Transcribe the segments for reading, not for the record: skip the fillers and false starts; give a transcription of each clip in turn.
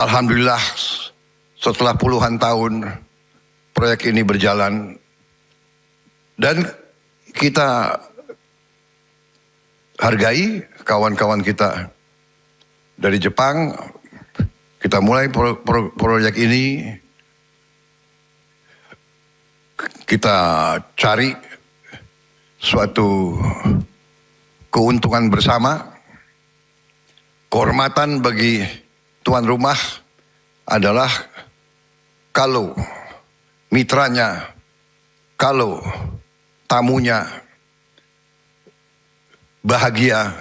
Alhamdulillah setelah puluhan tahun proyek ini berjalan dan kita hargai kawan-kawan kita dari Jepang. Kita mulai proyek ini, kita cari suatu keuntungan bersama. Kehormatan bagi tuan rumah adalah kalau mitranya, kalau tamunya bahagia,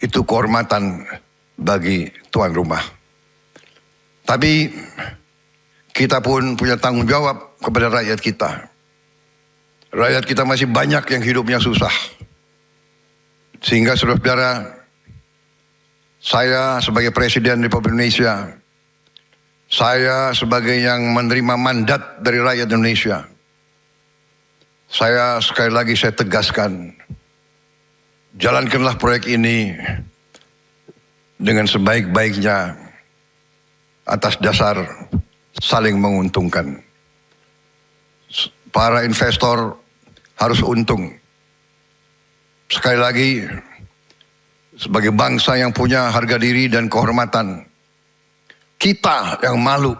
itu kehormatan bagi tuan rumah. Tapi kita pun punya tanggung jawab kepada rakyat kita. Rakyat kita masih banyak yang hidupnya susah. Sehingga saudara-saudara, saya sebagai Presiden Republik Indonesia, saya sebagai yang menerima mandat dari rakyat Indonesia, saya sekali lagi saya tegaskan, jalankanlah proyek ini dengan sebaik-baiknya atas dasar saling menguntungkan. Para investor harus untung. Sekali lagi, sebagai bangsa yang punya harga diri dan kehormatan, kita yang malu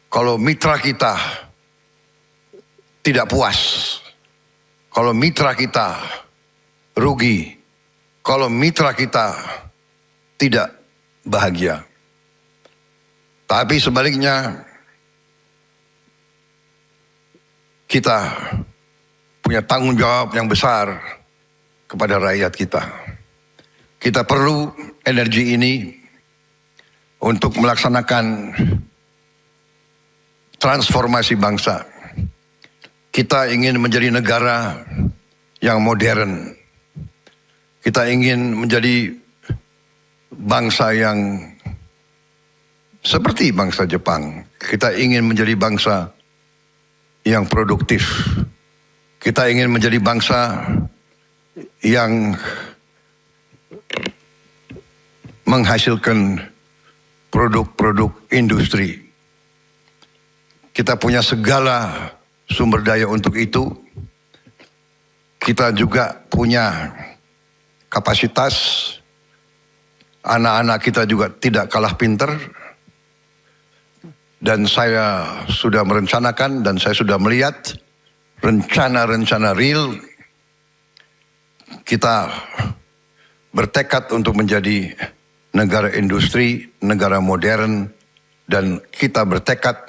kalau mitra kita tidak puas, kalau mitra kita rugi, kalau mitra kita tidak bahagia. Tapi sebaliknya, kita punya tanggung jawab yang besar kepada rakyat kita. Kita perlu energi ini untuk melaksanakan transformasi bangsa. Kita ingin menjadi negara yang modern. Kita ingin menjadi bangsa yang seperti bangsa Jepang. Kita ingin menjadi bangsa yang produktif. Kita ingin menjadi bangsa yang menghasilkan produk-produk industri. Kita punya segala sumber daya untuk itu. Kita juga punya kapasitas. Anak-anak kita juga tidak kalah pinter. Dan saya sudah merencanakan dan saya sudah melihat rencana-rencana real. Kita bertekad untuk menjadi negara industri, negara modern, dan kita bertekad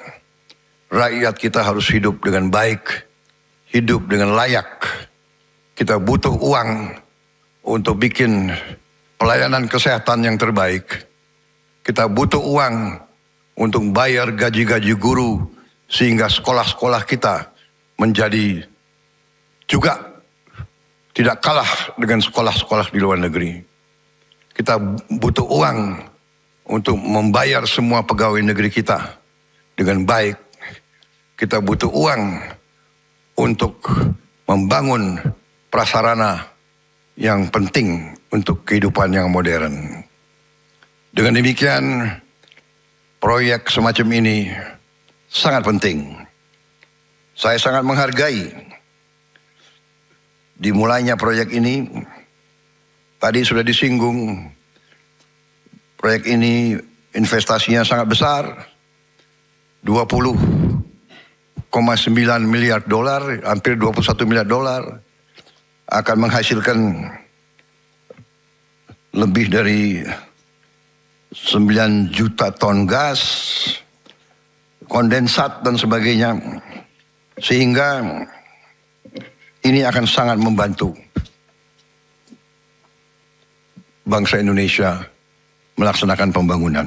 rakyat kita harus hidup dengan baik, hidup dengan layak. Kita butuh uang untuk bikin pelayanan kesehatan yang terbaik. Kita butuh uang untuk bayar gaji-gaji guru sehingga sekolah-sekolah kita menjadi juga tidak kalah dengan sekolah-sekolah di luar negeri. Kita butuh uang untuk membayar semua pegawai negeri kita dengan baik. Kita butuh uang untuk membangun prasarana yang penting untuk kehidupan yang modern. Dengan demikian, proyek semacam ini sangat penting. Saya sangat menghargai dimulainya proyek ini. Tadi sudah disinggung, proyek ini investasinya sangat besar, 20,9 miliar dolar, hampir 21 miliar dolar, akan menghasilkan lebih dari 9 juta ton gas, kondensat dan sebagainya, sehingga ini akan sangat membantu bangsa Indonesia melaksanakan pembangunan.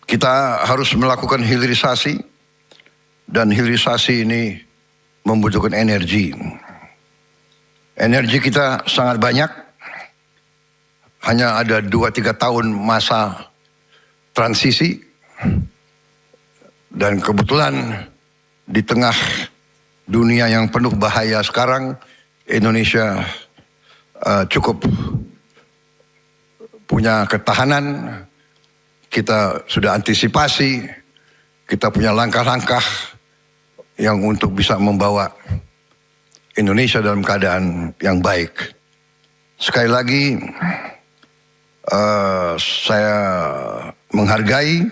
Kita harus melakukan hilirisasi, dan hilirisasi ini membutuhkan energi. Energi kita sangat banyak, hanya ada 2-3 tahun masa transisi, dan kebetulan di tengah dunia yang penuh bahaya sekarang, Indonesia cukup punya ketahanan, kita sudah antisipasi, kita punya langkah-langkah yang untuk bisa membawa Indonesia dalam keadaan yang baik. Sekali lagi, saya menghargai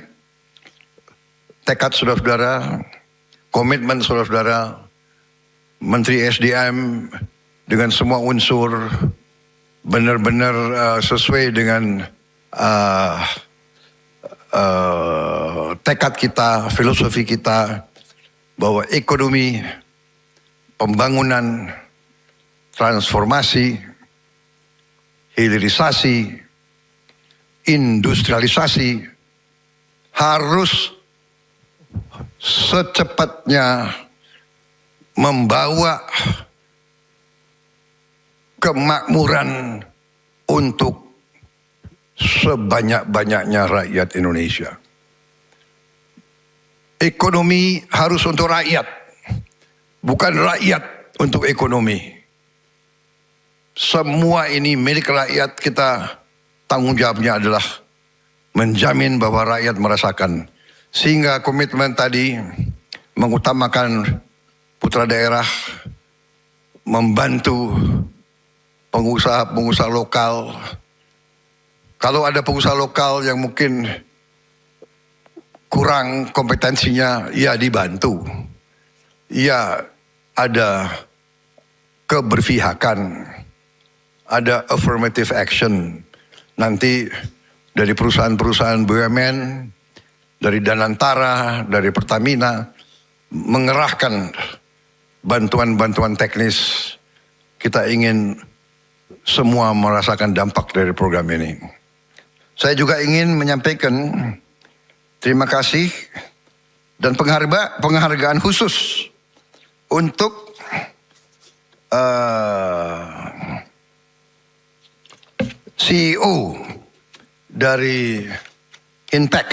tekad saudara-saudara, komitmen saudara-saudara, Menteri SDM dengan semua unsur benar-benar sesuai dengan tekad kita, filosofi kita, bahwa ekonomi, pembangunan, transformasi, hilirisasi, industrialisasi harus secepatnya membawa kemakmuran untuk sebanyak-banyaknya rakyat Indonesia. Ekonomi harus untuk rakyat, bukan rakyat untuk ekonomi. Semua ini milik rakyat, kita tanggung jawabnya adalah menjamin bahwa rakyat merasakan. Sehingga komitmen tadi mengutamakan putra daerah, membantu pengusaha-pengusaha lokal. Kalau ada pengusaha lokal yang mungkin kurang kompetensinya, ya dibantu. Ya ada keberpihakan, ada affirmative action. Nanti dari perusahaan-perusahaan BUMN, dari Danantara, dari Pertamina, mengerahkan bantuan-bantuan teknis. Kita ingin semua merasakan dampak dari program ini. Saya juga ingin menyampaikan terima kasih dan penghargaan khusus untuk CEO dari Inpex,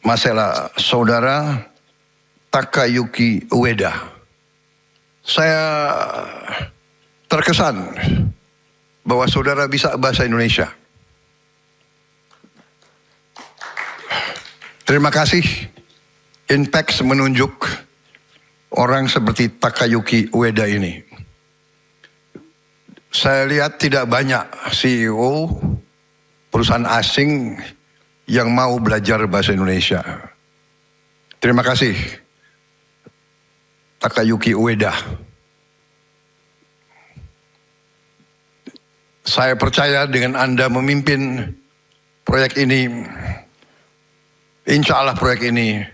masalah saudara Takayuki Ueda. Saya terkesan bahwa saudara bisa bahasa Indonesia. Terima kasih. Inpex menunjuk orang seperti Takayuki Ueda ini. Saya lihat tidak banyak CEO perusahaan asing yang mau belajar bahasa Indonesia. Terima kasih, Takayuki Ueda. Saya percaya dengan Anda memimpin proyek ini, insya Allah proyek ini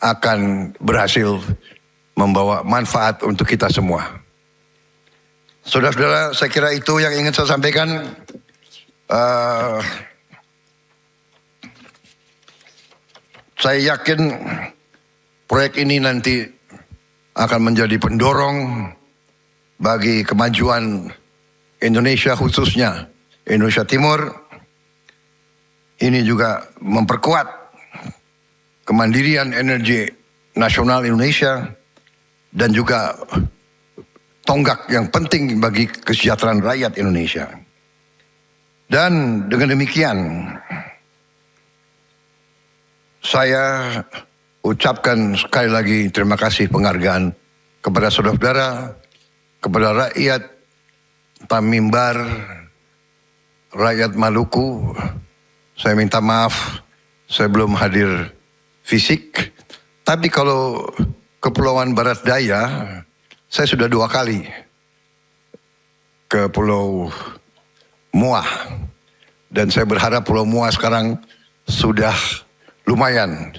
akan berhasil membawa manfaat untuk kita semua. Saudara-saudara, saya kira itu yang ingin saya sampaikan. Saya yakin proyek ini nanti akan menjadi pendorong bagi kemajuan Indonesia, khususnya Indonesia Timur. Ini juga memperkuat kemandirian energi nasional Indonesia dan juga tonggak yang penting bagi kesejahteraan rakyat Indonesia. Dan dengan demikian saya ucapkan sekali lagi terima kasih penghargaan kepada saudara-saudara, kepada rakyat Tanimbar, rakyat Maluku. Saya minta maaf, saya belum hadir fisik. Tapi kalau Kepulauan Barat Daya, saya sudah 2 kali ke Pulau Muah. Dan saya berharap Pulau Muah sekarang sudah lumayan